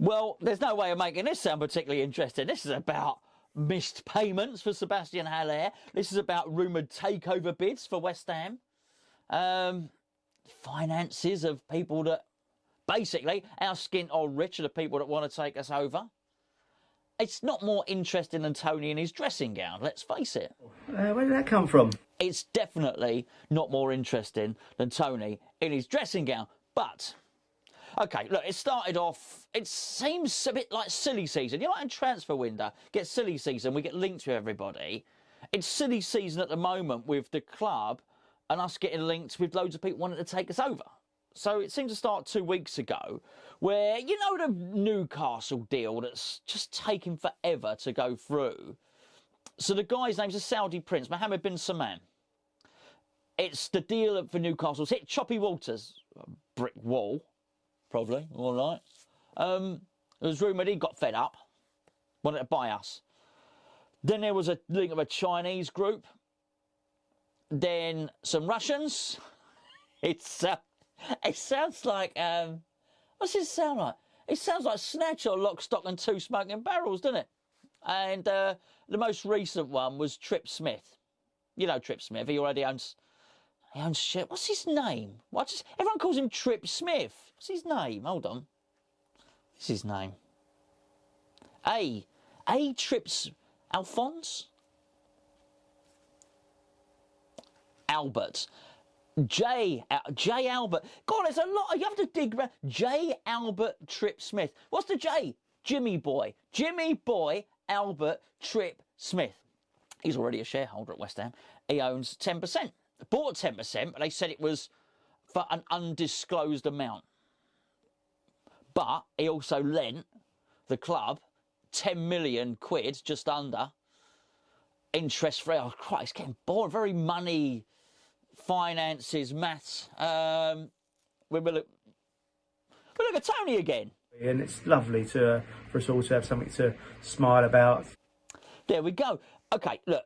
Well, there's no way of making this sound particularly interesting. This is about missed payments for Sebastien Haller. This is about rumoured takeover bids for West Ham. Finances of people that, basically, our skint or rich are the people that want to take us over. It's not more interesting than Tony in his dressing gown, let's face it. Where did that come from? It's definitely not more interesting than Tony in his dressing gown. But, okay, look, it started off, it seems a bit like silly season. You know, like in transfer window, get silly season, we get linked to everybody. It's silly season at the moment with the club and us getting linked with loads of people wanting to take us over. So it seemed to start 2 weeks ago where, you know, the Newcastle deal that's just taking forever to go through. So the guy's name's a Saudi prince, Mohammed bin Salman. It's the deal for Newcastle's hit choppy waters. A brick wall, probably, all right. It was rumoured he got fed up, wanted to buy us. Then there was a link of a Chinese group. Then some Russians. It sounds like, what's it sound like? It sounds like Snatch or Lock, Stock and Two Smoking Barrels, doesn't it? And the most recent one was Tripp-Smith. You know Tripp-Smith, he already owns shit. What's his name? Everyone calls him Tripp-Smith. What's his name? Hold on. What's his name? Alphonse? Albert. J. Albert. God, there's a lot. You have to dig around. J. Albert Tripp-Smith. What's the J? Jimmy Boy. Jimmy Boy Albert Tripp-Smith. He's already a shareholder at West Ham. He owns 10%. Bought 10%, but they said it was for an undisclosed amount. But he also lent the club 10 million quid, just under, interest-free. Oh, Christ, it's getting boring. Very money, finances, maths. We look at Tony again. And it's lovely for us all to have something to smile about. There we go. Okay, look,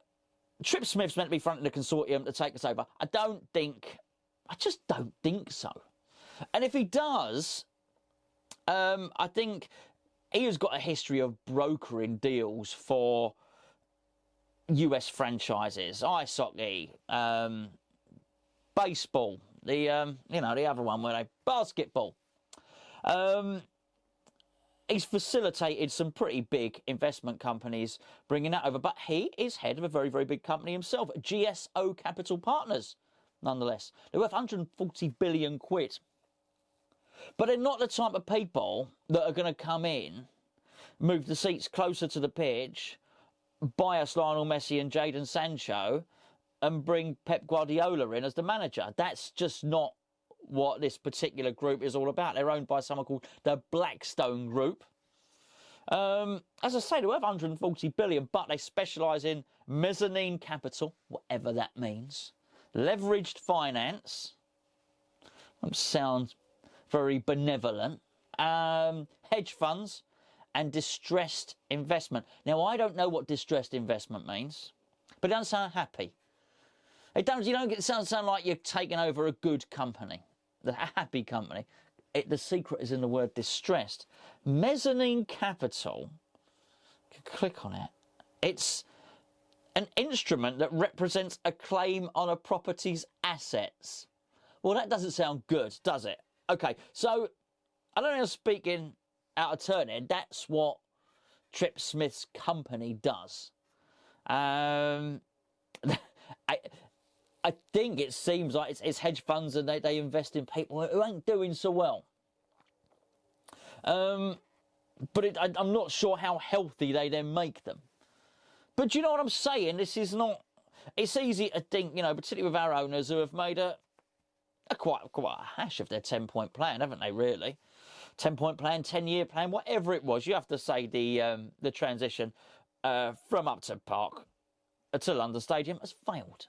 Tripp-Smith's meant to be fronting the consortium to take us over. I just don't think so. And if he does, I think he has got a history of brokering deals for US franchises, ice hockey, baseball, the other one where they basketball. He's facilitated some pretty big investment companies bringing that over, but he is head of a very, very big company himself, GSO Capital Partners, nonetheless. They're worth 140 billion quid. But they're not the type of people that are going to come in, move the seats closer to the pitch, buy us Lionel Messi and Jadon Sancho, and bring Pep Guardiola in as the manager. That's just not what this particular group is all about. They're owned by someone called the Blackstone Group. As I say, they're worth 140 billion, but they specialise in mezzanine capital, whatever that means, leveraged finance. That sounds very benevolent. Hedge funds and distressed investment. Now, I don't know what distressed investment means, but it doesn't sound happy. You don't sound like you're taking over a good company, a happy company. The secret is in the word distressed. Mezzanine capital, you can click on it. It's an instrument that represents a claim on a property's assets. Well, that doesn't sound good, does it? Okay, so I don't know, I'm speaking out of turn here. That's what Tripp-Smith's company does. I think it seems like it's hedge funds and they invest in people who ain't doing so well. But I'm not sure how healthy they then make them. But do you know what I'm saying? This is not... It's easy to think, particularly with our owners who have made quite a hash of their 10-point plan, haven't they, really? 10-point plan, 10-year plan, whatever it was. You have to say the transition from Upton Park to London Stadium has failed.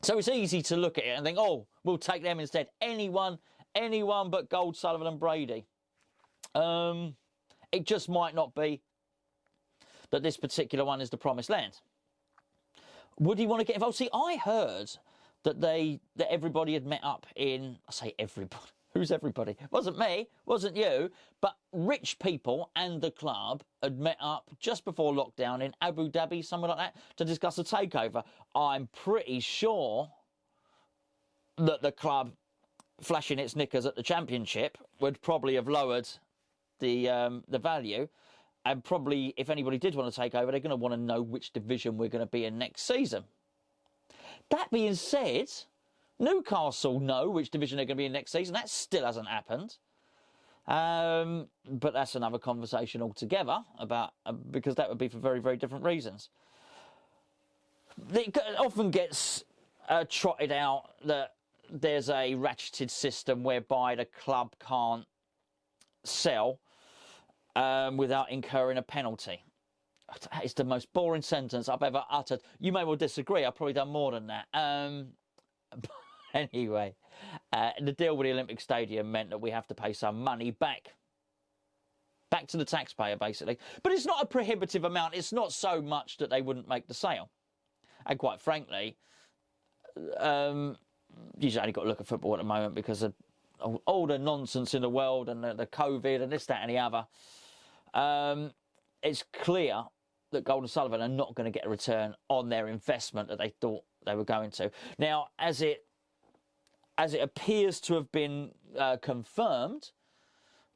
So it's easy to look at it and think, oh, we'll take them instead. Anyone but Gold, Sullivan and Brady. It just might not be that this particular one is the promised land. Would he want to get involved? See, I heard that everybody had met up in, I say everybody, Who's everybody? Wasn't me, wasn't you, but rich people and the club had met up just before lockdown in Abu Dhabi, somewhere like that, to discuss a takeover. I'm pretty sure that the club flashing its knickers at the championship would probably have lowered the value, and probably if anybody did want to take over, they're going to want to know which division we're going to be in next season. That being said, Newcastle know which division they're going to be in next season. That still hasn't happened. But that's another conversation altogether, about because that would be for very, very different reasons. It often gets trotted out that there's a ratcheted system whereby the club can't sell without incurring a penalty. It's the most boring sentence I've ever uttered. You may well disagree. I've probably done more than that. Anyway, the deal with the Olympic Stadium meant that we have to pay some money back to the taxpayer, basically. But it's not a prohibitive amount. It's not so much that they wouldn't make the sale. And quite frankly, you just only got to look at football at the moment because of all the nonsense in the world and the COVID and this, that and the other. It's clear that Gold & Sullivan are not going to get a return on their investment that they thought they were going to. Now, as it appears to have been confirmed,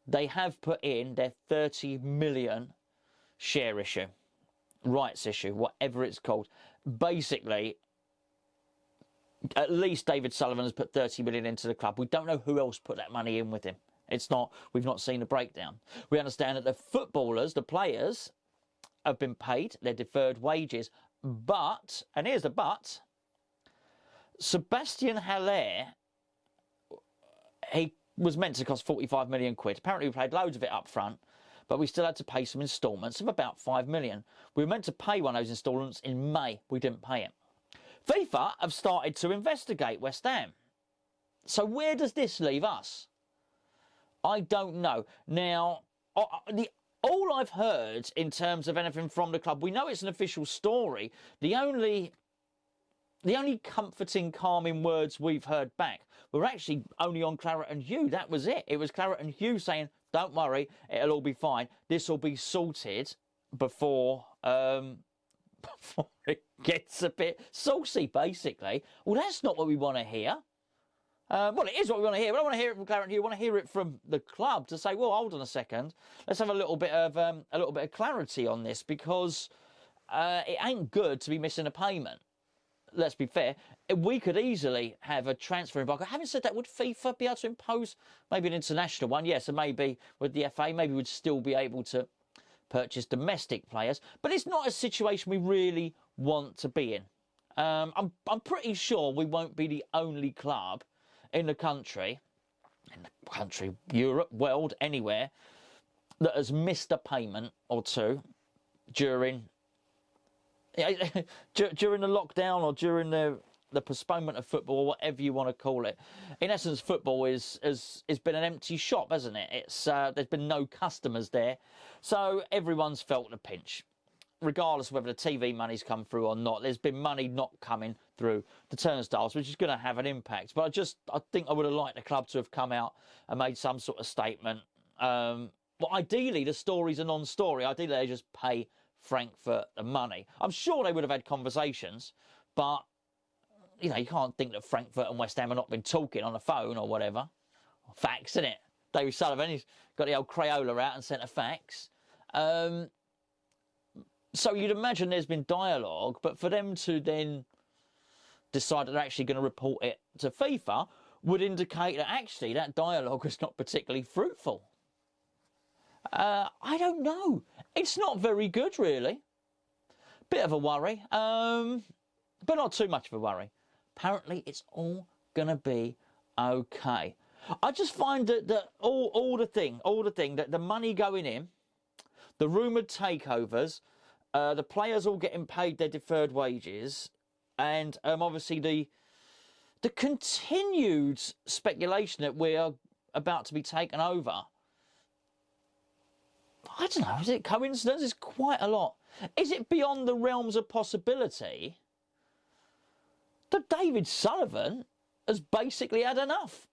they have put in their 30 million share issue, rights issue, whatever it's called. Basically, at least David Sullivan has put 30 million into the club. We don't know who else put that money in with him. We've not seen a breakdown. We understand that the footballers, the players, have been paid their deferred wages. But, and here's the but, Sebastien Haller, he was meant to cost 45 million quid. Apparently we paid loads of it up front, but we still had to pay some instalments of about 5 million. We were meant to pay one of those instalments in May. We didn't pay it. FIFA have started to investigate West Ham. So where does this leave us? I don't know. Now, all I've heard in terms of anything from the club, we know it's an official story. The only comforting, calming words we've heard back were actually only on Claret and Hugh. That was it. It was Claret and Hugh saying, don't worry, it'll all be fine. This will be sorted before it gets a bit saucy, basically. Well, that's not what we want to hear. Well, it is what we want to hear. We don't want to hear it from Claret and Hugh. We want to hear it from the club to say, well, hold on a second. Let's have a little bit of clarity on this, because it ain't good to be missing a payment. Let's be fair. We could easily have a transfer embargo. Having said that, would FIFA be able to impose maybe an international one? Yes, and maybe with the FA, maybe we'd still be able to purchase domestic players. But it's not a situation we really want to be in. I'm pretty sure we won't be the only club in the country, Europe, world, anywhere, that has missed a payment or two during the lockdown or during the postponement of football, or whatever you want to call it. In essence, football has been an empty shop, hasn't it? There's been no customers there, so everyone's felt the pinch. Regardless of whether the TV money's come through or not, there's been money not coming through the turnstiles, which is going to have an impact. But I think I would have liked the club to have come out and made some sort of statement. Well, ideally, the story's a non-story. Ideally, they just pay Frankfurt the money. I'm sure they would have had conversations, but you can't think that Frankfurt and West Ham have not been talking on the phone or whatever. Fax, isn't it? David Sullivan, he's got the old Crayola out and sent a fax. So you'd imagine there's been dialogue, but for them to then decide that they're actually going to report it to FIFA would indicate that actually that dialogue was not particularly fruitful. I don't know. It's not very good, really. Bit of a worry, but not too much of a worry. Apparently, it's all going to be okay. I just find that all the thing that the money going in, the rumoured takeovers, the players all getting paid their deferred wages, and obviously the continued speculation that we are about to be taken over. I don't know, is it coincidence? It's quite a lot. Is it beyond the realms of possibility that David Sullivan has basically had enough?